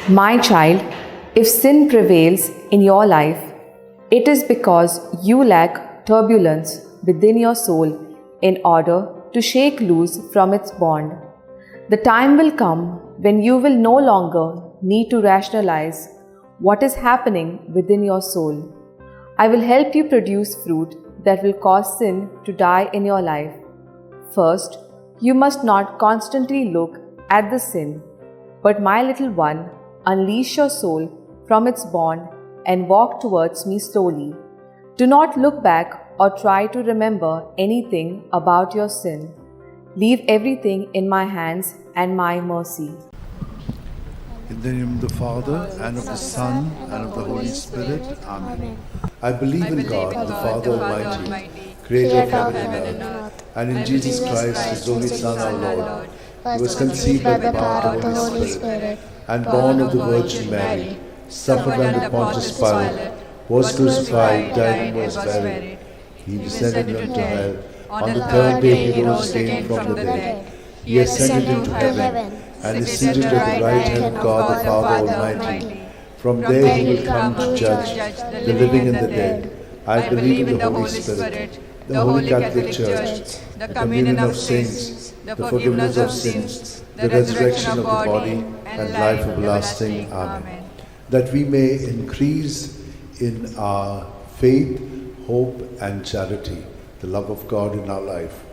My child, if sin prevails in your life, it is because you lack turbulence within your soul in order to shake loose from its bond. The time will come when you will no longer need to rationalize what is happening within your soul. I will help you produce fruit that will cause sin to die in your life. First, you must not constantly look at the sin, but my little one, unleash your soul from its bond and walk towards me slowly. Do not look back or try to remember anything about your sin. Leave everything in my hands and my mercy. In the name of the Father, and of the Son, and of the Holy Spirit. Amen. I believe in God, the Father Almighty, creator of heaven and earth, and in Jesus Christ, his only Son, our Lord, who was conceived by the power of the Holy Spirit, and born of the Virgin Mary, suffered under Pontius Pilate, was crucified, died, and was buried. He descended into hell. On the third day he rose again from the dead. He ascended into heaven, and is seated at the right hand of God the Father Almighty. From there he will come to judge the living and the dead. I believe in the Holy Spirit, the Holy Catholic Church, the communion of saints, the forgiveness of sins, the resurrection of the body, and life everlasting. Amen. That we may increase in our faith, hope, and charity, the love of God in our life.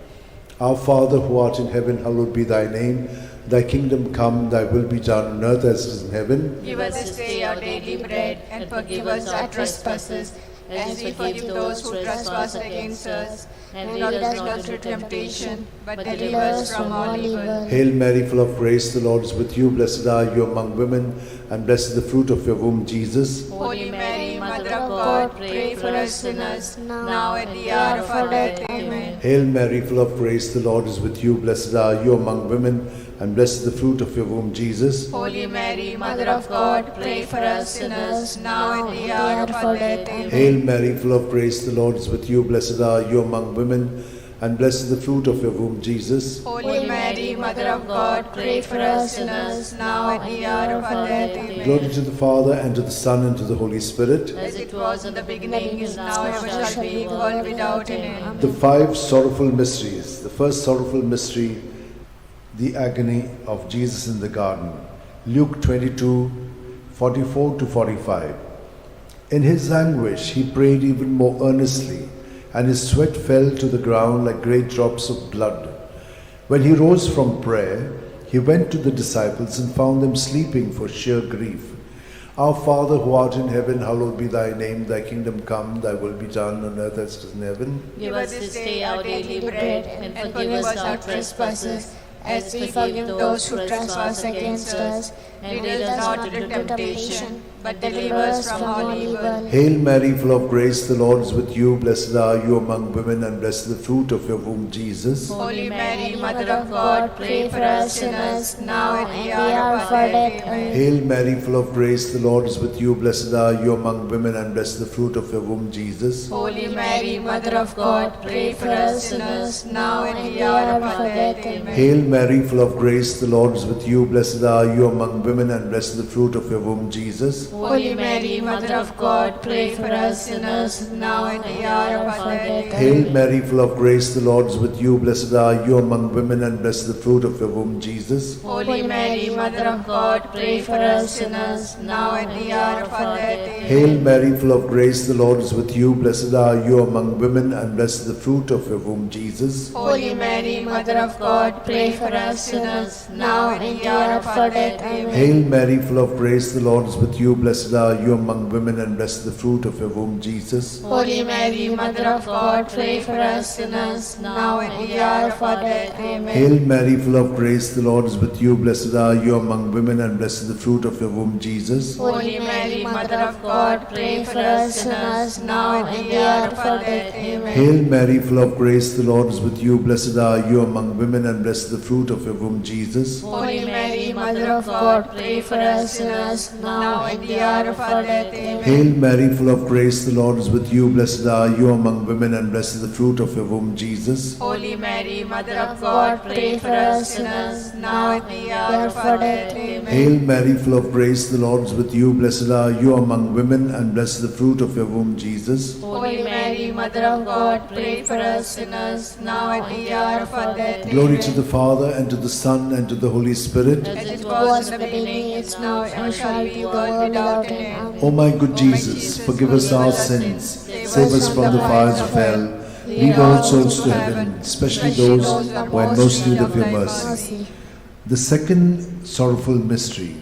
Our Father who art in heaven, hallowed be thy name. Thy kingdom come, thy will be done on earth as it is in heaven. Give us this day our daily bread, and forgive us our trespasses, as we forgive those who trespass against us. And lead us not into temptation, but deliver us from all evil. Hail Mary, full of grace, the Lord is with you. Blessed are you among women, and blessed is the fruit of your womb, Jesus. Holy Mary, Mother of God, pray for us sinners, now and at the hour of our death. Amen. Hail Mary, full of grace, the Lord is with you. Blessed are you among women, and blessed is the fruit of your womb, Jesus. Holy Mary, Mother of God, pray for us sinners, now and at the hour of our death. Amen. Hail Mary, full of grace, the Lord is with you. Blessed are you among women, and blessed is the fruit of your womb, Jesus. Holy Mary, Mother of God, pray for us sinners, now and at the hour of our death. Amen. Glory to the Father, and to the Son, and to the Holy Spirit. As it was in the beginning, is now, and ever shall be, world without end. The five sorrowful mysteries. The first sorrowful mystery, the agony of Jesus in the garden. Luke 22, 44 to 45. In his anguish, he prayed even more earnestly, and his sweat fell to the ground like great drops of blood. When he rose from prayer, he went to the disciples and found them sleeping for sheer grief. Our Father who art in heaven, hallowed be thy name. Thy kingdom come, thy will be done on earth as it is in heaven. Give us this day our daily bread, and forgive us our trespasses, as we forgive those who trespass against us. And lead us not into temptation, but deliver us from all evil. Hail Mary, full of grace, the Lord is with you. Blessed are you among women, and blessed is the fruit of your womb, Jesus. Holy Mary, Mother of God, pray for us sinners, now and at the hour of our death. Amen. Hail Mary, full of grace, the Lord is with you. Blessed are you among women, and blessed is the fruit of your womb, Jesus. Holy Mary, Mother of God, pray for us sinners, now and at the hour of our death. Amen. Hail Mary, full of grace, the Lord is with you. Blessed are you among women, and blessed is the fruit of your womb, Jesus. Holy Mary, Mother of God, pray for us sinners, now and at the hour of our death. Hail Mary, full of grace, the Lord is with you. Blessed are you among women, and blessed is the fruit of your womb, Jesus. Holy Mary, Mother of God, pray for us sinners, now and at the hour of our death. Amen. Hail Mary, full of grace, the Lord is with you. Blessed are you among women, and blessed is the fruit of your womb, Jesus. Holy Mary, Mother of God, pray for us sinners, now and at the hour of our death. Amen. Hail Mary, full of grace, the Lord is with you. Blessed are you among women, and blessed is the fruit of your womb, Jesus. Holy Mary, Mother of God, pray for us sinners, now and at the hour of our death. Amen. Hail Mary, full of grace, the Lord is with you. Blessed are you among women, and blessed is the fruit of your womb, Jesus. Holy Mary, Mother of God, pray for us sinners, now and at the hour of our death. Amen. Hail Mary, full of grace, the Lord is with you. Blessed are you among women, and blessed is the fruit of your womb, Jesus. Holy Mary, Mother Mother of God, pray for us sinners, now and the hour of our death. Amen. Hail Mary, full of grace, the Lord is with you. Blessed are you among women, and blessed is the fruit of your womb, Jesus. Holy Mary, Mother of God, pray for us sinners, now and the hour of our death. Amen. Hail Mary, full of grace, the Lord is with you. Blessed are you among women, and blessed is the fruit of your womb, Jesus. Holy Mary, Mother of God, pray for us sinners, now and the hour of our death. Glory to the Father, and to the Son, and to the Holy Spirit. As it was in the beginning, it's now, and shall be, world without end. O my good Jesus, forgive us our sins, save us from the fires of hell, lead all souls to heaven, especially those who are in most need of your mercy. The second sorrowful mystery,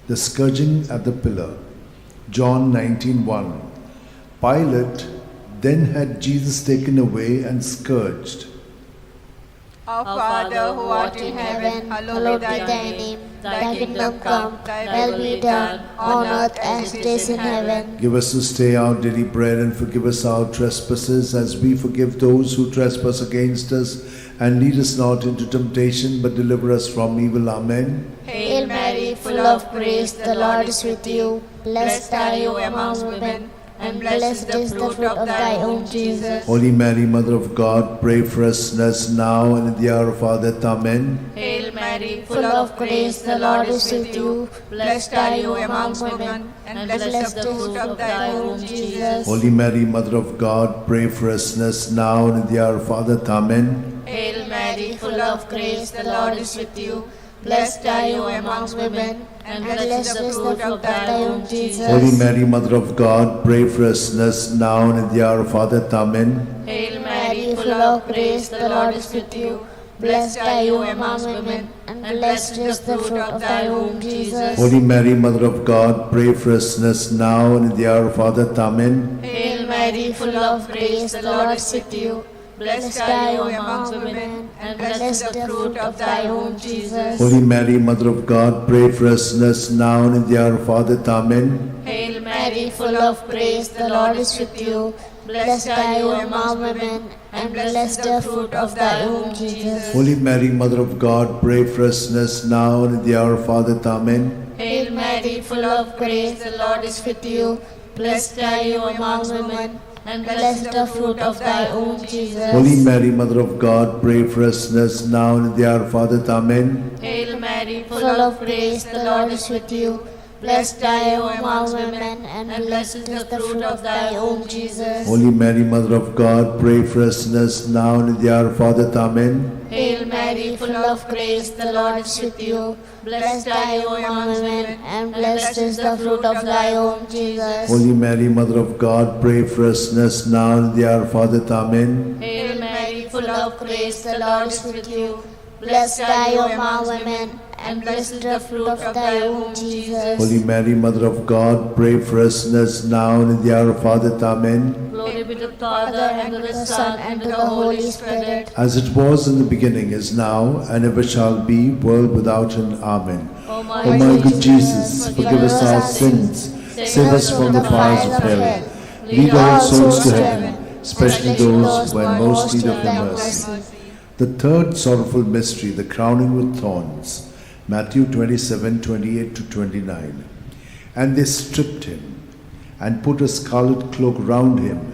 the scourging at the pillar. John 19:1. Pilate then had Jesus taken away and scourged. Our Father, who art in heaven, hallowed be thy name. Thy kingdom come, thy will be done, on earth as it is in heaven. Give us this day our daily bread, and forgive us our trespasses, as we forgive those who trespass against us. And lead us not into temptation, but deliver us from evil. Amen. Hail Mary, full of grace, the Lord is with you. Blessed are you among women, and blessed is the fruit of thy womb, Jesus. Holy Mary, Mother of God, pray for us sinners now and in the hour of our death. Amen. Hail Mary, full of grace, the Lord is with you. Blessed are you among women, and blessed is the fruit of thy womb, Jesus. Holy Mary, Mother of God, pray for us sinners now and in the hour of our death. Amen. Hail Mary, full of grace, the Lord is with you. Blessed are you among women, and blessed is the fruit of thy womb, Jesus. Holy Mary, Mother of God, pray for us sinners now and in the hour of our death. Amen. Hail Mary, full of grace, the Lord is with you. Blessed are you among women, and blessed is the fruit of thy womb, Jesus. Holy Mary, Mother of God, pray for us sinners now and in the hour of our death. Amen. Hail Mary, full of grace, the Lord is with you. Blessed are you among women, and blessed is the fruit of thy womb, Jesus. Holy Mary, Mother of God, pray for us sinners now and in the hour of our death. Amen. Hail Mary, full of grace, the Lord is with you. Blessed are you among women, and blessed is the fruit of thy womb, Jesus. Holy Mary, Mother of God, pray for us sinners now and in the hour of our death. Amen. Hail Mary, full of grace, the Lord is with you. Blessed are you among women, and blessed is the fruit of thy womb, Jesus. Holy Mary, Mother of God, pray for us sinners now and in the hour of our death. Amen. Hail Mary, full of grace, the Lord is with you. Blessed are you among women, and blessed is the fruit of thy womb, Jesus. Holy Mary, Mother of God, pray for us sinners now and in the hour of our death. Amen. Hail Mary, full of grace, the Lord is with you. Blessed are you among women, and blessed is the fruit of thy womb, Jesus. Holy Mary, Mother of God, pray for us sinners now and in the hour of our death. Amen. Hail Mary, full of grace, the Lord is with you. Blessed are you among women, and blessed is the fruit of thy womb, Jesus. Holy Mary, Mother of God, pray for us sinners now and in the hour of our death. Amen. Glory be to the Father, and to the Son, and to the Holy Spirit. As it was in the beginning, is now, and ever shall be, world without end. Amen. O O my good Jesus, forgive us our sins, save us from the fires of hell, lead all souls to heaven, especially those who are in most need of your mercy. The third sorrowful mystery, the crowning with thorns. Matthew 27:28-29. And they stripped him, and put a scarlet cloak round him,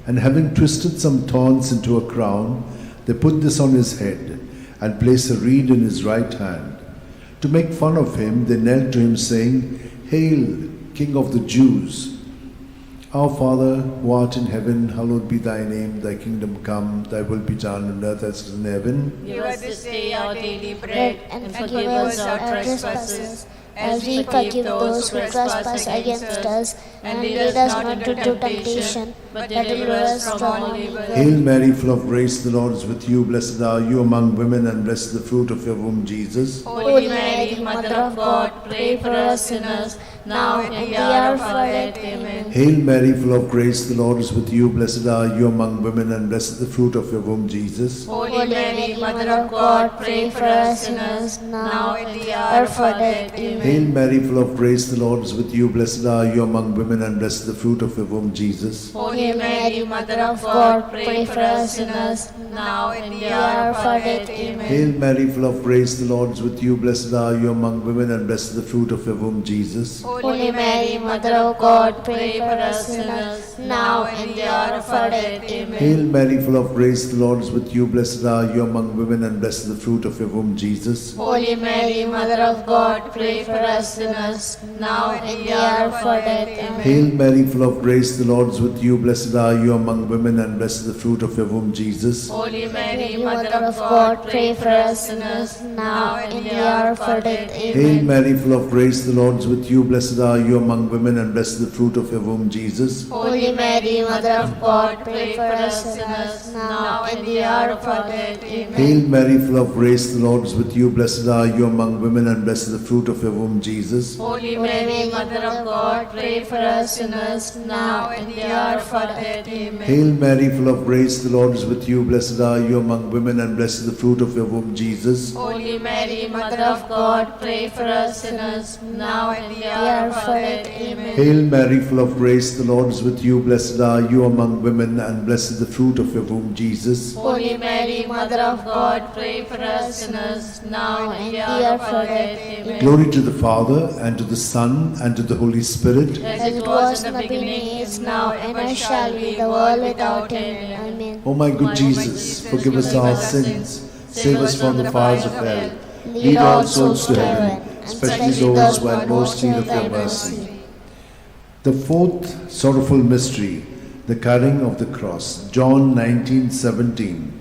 and having twisted some thorns into a crown, they put this on his head, and placed a reed in his right hand. To make fun of him, they knelt to him, saying, Hail, King of the Jews! Our Father, who art in heaven, hallowed be thy name. Thy kingdom come, thy will be done on earth as it is in heaven. Give us this day our daily bread, and forgive us our trespasses, as we forgive those who trespass against us. And lead us not into temptation, but deliver us from all evil. Hail Mary, full of grace, the Lord is with you. Blessed are you among women, and blessed is the fruit of your womb, Jesus. Holy Mary, Mother of God, pray for us sinners, now and at the hour of our death. Amen. Hail Mary, full of grace, the Lord is with you. Blessed are you among women, and blessed is the fruit of your womb, Jesus. Holy Mary, Mother of God, pray for us sinners, now and at the hour of our death. Amen. Hail Mary, full of grace, the Lord is with you. Blessed are you among women, and blessed is the fruit of your womb, Jesus. Holy Mary, Mother of God, pray for us sinners, now and at the hour of our death. Amen. Hail Mary, full of grace, the Lord is with you. Blessed are you among women, and blessed is the fruit of your womb, Jesus. Holy Mary, Mother of God, pray for us sinners, now and at the hour of our death. Amen. Hail Mary, full of grace, the Lord is with you. Blessed are you among women, and blessed is the fruit of your womb, Jesus. Holy Mary, Mother of God, pray for us sinners, now and at the hour of our death. Amen. Hail Mary, full of grace, the Lord is with you. Blessed are you among women, and blessed is the fruit of your womb, Jesus. Holy Mary, Mother of God, pray for us sinners, now and at the hour of our death. Hail Amen. Mary, full of grace, the Lord is with you. Blessed are you among women, and blessed is the fruit of your womb, Jesus. Holy Mary, Mother of God, pray for us sinners, now and at the hour of our death. Amen. Hail Mary, full of grace, the Lord is with you. Blessed are you among women, and blessed is the fruit of your womb, Jesus. Holy Mary, Mother of God, pray for us sinners, now and at the hour of our death. Amen. Hail Mary, full of grace, the Lord is with you. Blessed are you among women, and blessed is the fruit of your womb, Jesus. Holy Mary, Mother of God, pray for us sinners, now and at the hour of our death. Amen. Hail Mary, full of grace, the Lord is with you. Blessed are you among women, and blessed is the fruit of your womb, Jesus. Holy Mary, Mother of God, pray for us sinners, now and at the hour of our death. Amen. Glory to the Father, and to the Son, and to the Holy Spirit. As it was in the beginning, is now, and ever shall be, the world without end. Amen. O my good Jesus, forgive us our sins, save us from the fires of hell, lead all souls to heaven, especially those who are most in need of your mercy. The fourth sorrowful mystery, the carrying of the cross. John 19:17.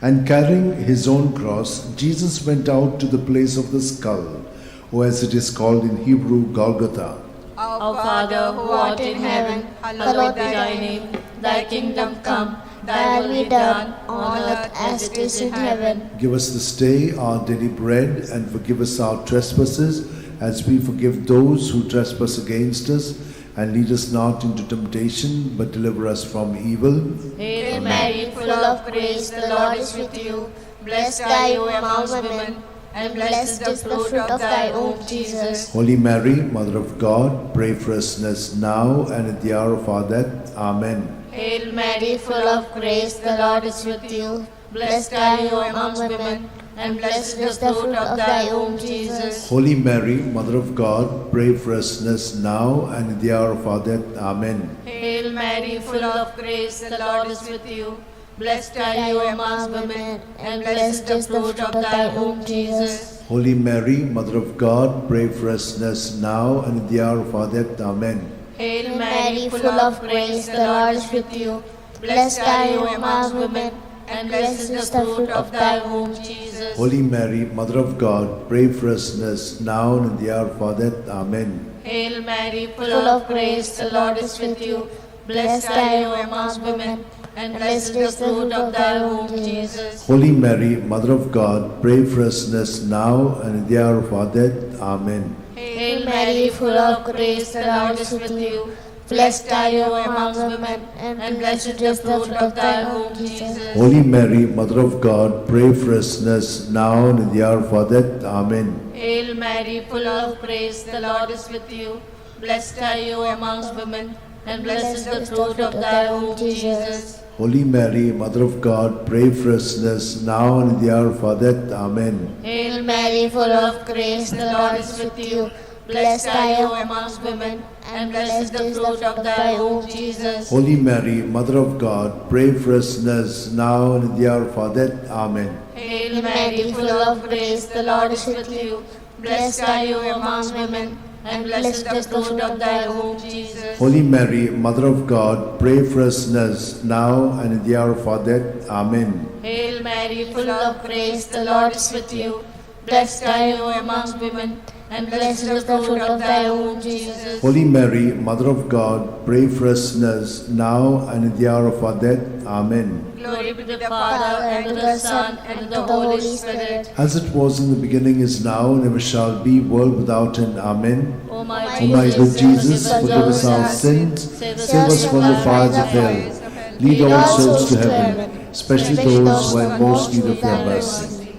And carrying his own cross, Jesus went out to the place of the skull, or as it is called in Hebrew, Golgotha. Our Father, who art in heaven, hallowed be thy name. Thy kingdom come, thy will be done, on earth as it is in heaven. Give us this day our daily bread, and forgive us our trespasses, as we forgive those who trespass against us. And lead us not into temptation, but deliver us from evil. Hail Mary, full of grace, the Lord is with you. Blessed are you among women, and blessed is the fruit of thy womb, Jesus. Holy Mary, Mother of God, pray for us sinners now and at the hour of our death. Amen. Hail Mary, full of grace, the Lord is with you. Blessed are you among women, and blessed is the fruit of thy womb, Jesus. Holy Mary, Mother of God, pray for us sinners now and at the hour of our death. Amen. Hail Mary, full of grace, the Lord is with you. Blessed are you among women, and blessed is the fruit of thy womb, Jesus. Holy Mary, Mother of God, pray for us sinners now and at the hour of our death. Amen. Hail Mary, full of grace, the Lord is with you. Blessed are you among women, and blessed is the fruit of thy womb, Jesus. Holy Mary, Mother of God, pray for us sinners now and at the hour of our death. Amen. Hail Mary, full of grace, the Lord is with you. Blessed are you among women, and blessed is the fruit of thy womb, Jesus. Holy Mary, Mother of God, pray for us sinners now and at the hour of our death. Amen. Hail Mary, full of grace, the Lord is with you. Blessed are you among women, and blessed is the fruit of thy womb, Jesus. Holy Mary, Mother of God, pray for us sinners now and at the hour of our death. Amen. Hail Mary, full of grace, the Lord is with you. Blessed are you amongst women, and blessed is the fruit of thy womb, Jesus. Holy Mary, Mother of God, pray for us sinners now and at the hour of our death. Amen. Hail Mary, full of grace, the Lord is with you. Blessed are you amongst women, and blessed is the fruit of thy womb, Jesus. Holy Mary, Mother of God, pray for us sinners now and at the hour of our death. Amen. Hail Mary, full of grace, the Lord is with you. Blessed are you amongst women, and blessed is the fruit of thy womb, Jesus. Holy Mary, Mother of God, pray for us sinners now and at the hour of our death. Amen. Hail Mary, full of grace, the Lord is with you. Blessed are you amongst women, and blessed is the fruit of thy womb, Jesus. Holy Mary, Mother of God, pray for us sinners, now and in the hour of our death. Amen. Glory be to the Father, and to the Son, and to the Holy Spirit. As it was in the beginning, is now, and ever shall be, world without end. Amen. O O my good Jesus, forgive us our sins, save us from the fires of hell, lead all souls to heaven, especially those who are in most need of your mercy.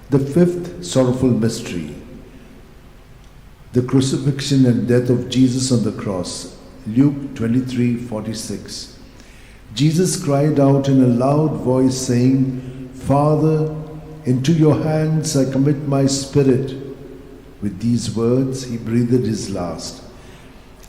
The fifth sorrowful mystery, the crucifixion and death of Jesus on the cross. Luke 23:46. Jesus cried out in a loud voice, saying, Father, into your hands I commit my spirit. With these words he breathed his last.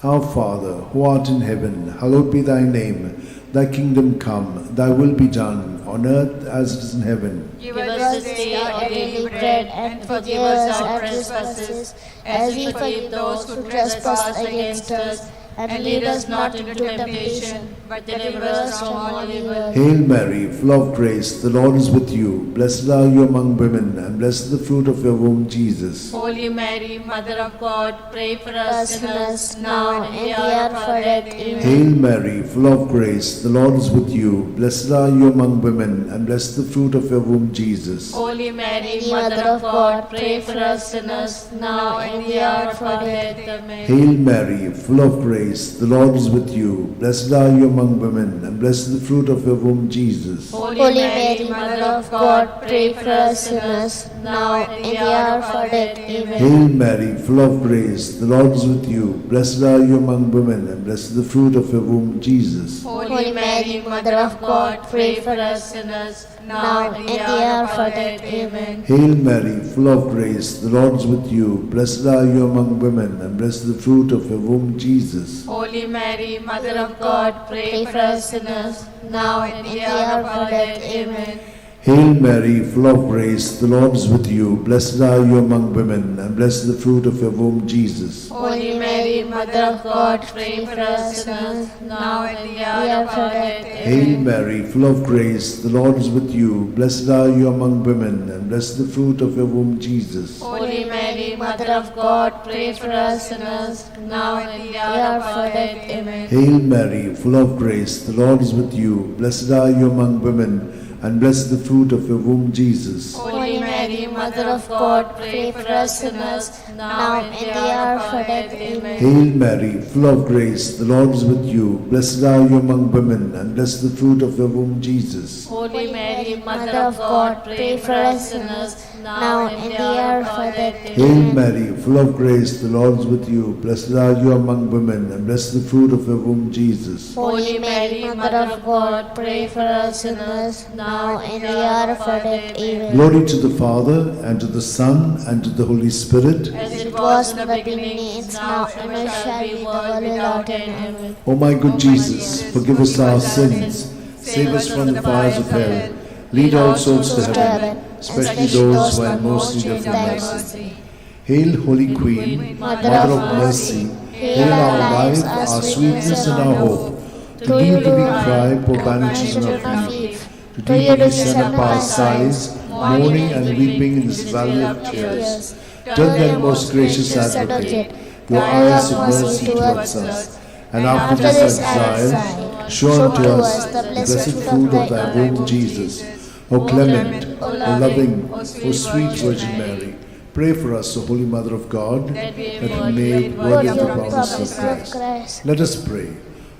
Our Father, who art in heaven, hallowed be thy name. Thy kingdom come, thy will be done, on earth as it is in heaven. Give us this day our daily bread, and forgive us our trespasses, as we forgive those who trespass against us. And lead us not into temptation, but deliver us from all evil. Hail Mary, full of grace, the Lord is with you. Blessed are you among women, and blessed is the fruit of your womb, Jesus. Holy Mary, Mother of God, pray for us sinners, now and in the hour of our death. Amen. Hail Mary, full of grace, the Lord is with you. Blessed are you among women, and blessed is the fruit of your womb, Jesus. Holy Mary, Mother of God, pray for us sinners, now and in the hour of our death. Amen. Hail Mary, full of grace, the Lord is with you. Blessed are you among women, and blessed is the fruit of your womb, Jesus. Holy Mary, Mother of God, pray for us sinners, now and in the hour of our death. Amen. Hail Mary, full of grace, the Lord is with you. Blessed are you among women, and blessed is the fruit of your womb, Jesus. Holy Mary, Mother of God, pray for us sinners, now and in the hour of our death. Amen. Hail Mary, full of grace, the Lord is with you. Blessed are you among women, and blessed is the fruit of your womb, Jesus. Holy Mary, Mother of God, pray for us sinners, now and in the hour of our death. Amen. Hail Mary, full of grace, the Lord is with you. Blessed are you among women, and blessed is the fruit of your womb, Jesus. Holy Mary, Mother of God, pray for us sinners, now and in the hour of our death. Hail Amen. Mary, full of grace, the Lord is with you. Blessed are you among women, and blessed is the fruit of your womb, Jesus. Holy Mary, Mother of God, pray for us sinners, now and in the hour of our death. Amen. Hail Mary, full of grace, the Lord is with you. Blessed are you among women, and blessed is the fruit of your womb, Jesus. Holy Mary, Mother of God, pray for us sinners, now and in the hour of our death. Amen. Hail Mary, full of grace, the Lord is with you. Blessed are you among women, and blessed is the fruit of your womb, Jesus. Holy Mary, Mother of God, pray for us sinners, now and in the hour of our death. Hail Amen. Mary, full of grace, the Lord is with you. Blessed are you among women, and blessed is the fruit of your womb, Jesus. Holy Mary, Mother of God, pray for us sinners, now and in the hour of our death. Amen. Glory to the Father, and to the Son, and to the Holy Spirit. As it was in the beginning, is now, and ever shall be, world without end. Amen. O my good Jesus, forgive us our sins, save us from the fires of hell, lead all souls to heaven, especially those who are in most need of your mercy. Hail, Holy Queen, Mother of mercy, hail our life, our sweetness, and our hope. To thee do we cry, poor banished children of Eve. To thee do we send up our sighs, mourning and weeping in this valley of tears. Turn then, most gracious Advocate, your eyes of mercy towards us, and after this exile, show unto us the blessed fruit of thy womb, Jesus. O clement, O loving, O sweet Virgin Mary, pray for us, O Holy Mother of God, that we may be made worthy of the promise of Christ. Let us pray.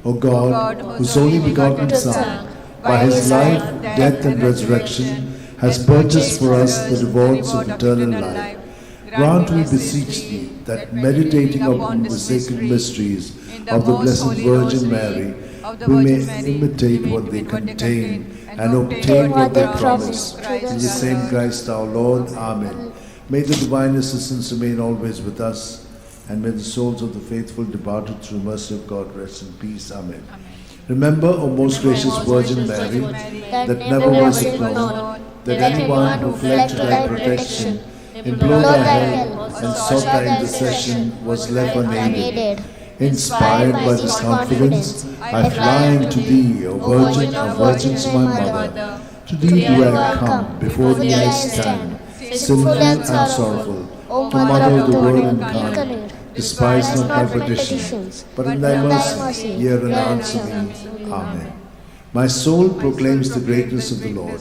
O God, whose only begotten Son, by his life, death, and resurrection, has purchased for us the rewards of eternal life, grant, we beseech thee, that meditating upon the sacred mysteries of the Blessed Virgin Mary, we may imitate what they contain and obtain what they promise. Through the same Christ our Lord. Amen. May the divine assistance remain always with us, and may the souls of the faithful departed through the mercy of God rest in peace. Amen. Remember, O most gracious Virgin Mary, that never was it known that anyone who fled to thy protection, implored thy help, and sought thy intercession was left unaided. Inspired by this confidence, I fly unto thee, O Virgin of Virgins, my Mother. To thee do I come, before thee I stand, sinful and sorrowful, O Mother of the Word incarnate, despise not my petitions, but in thy mercy hear and answer me. Amen. My soul proclaims the greatness of the Lord.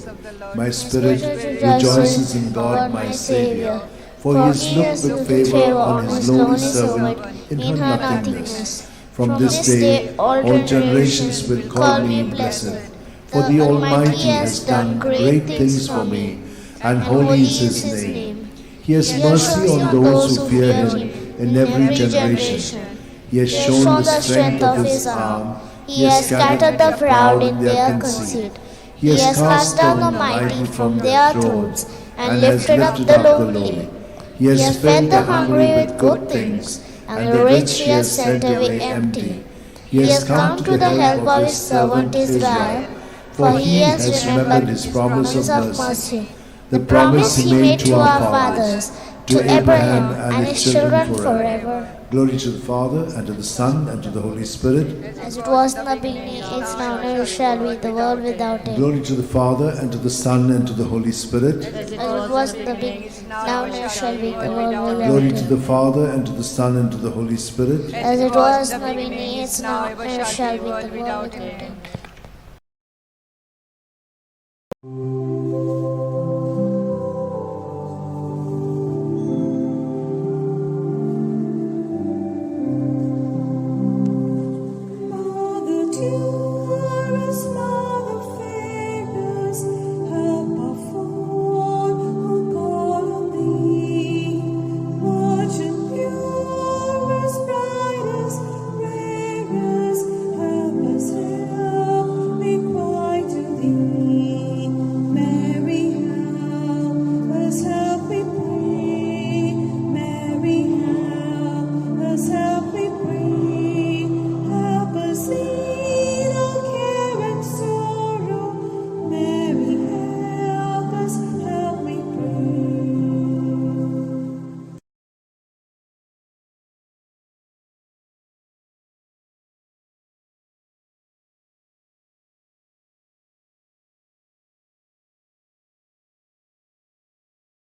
My spirit rejoices in God my Saviour, for he has looked with favour on his lowly servant in her nothingness. From this day all generations will call me blessed, for the Almighty has done great things for me, and holy is his name. He has mercy on those who fear him in every generation. He has shown the strength of his arm. He has scattered the proud in their conceit. He has cast down the mighty from their thrones, and lifted up the lowly. He has fed the hungry with good things, and the rich he has sent away empty. He has come to the help of his servant Israel, for he has remembered his promise of mercy, the promise he made to our fathers, to Abraham and his children forever. Glory to the Father, and to the Son, and to the Holy Spirit. As it was in the beginning, is now, and ever shall be, the world without end. Glory to the Father, and to the Son, and to the Holy Spirit. As it was in the beginning, now, and ever shall be, the world without Glory end. to the Father, and to the Son, and to the Holy Spirit. As it was in the beginning, is now, and ever shall be, the world without end. Mary, help us.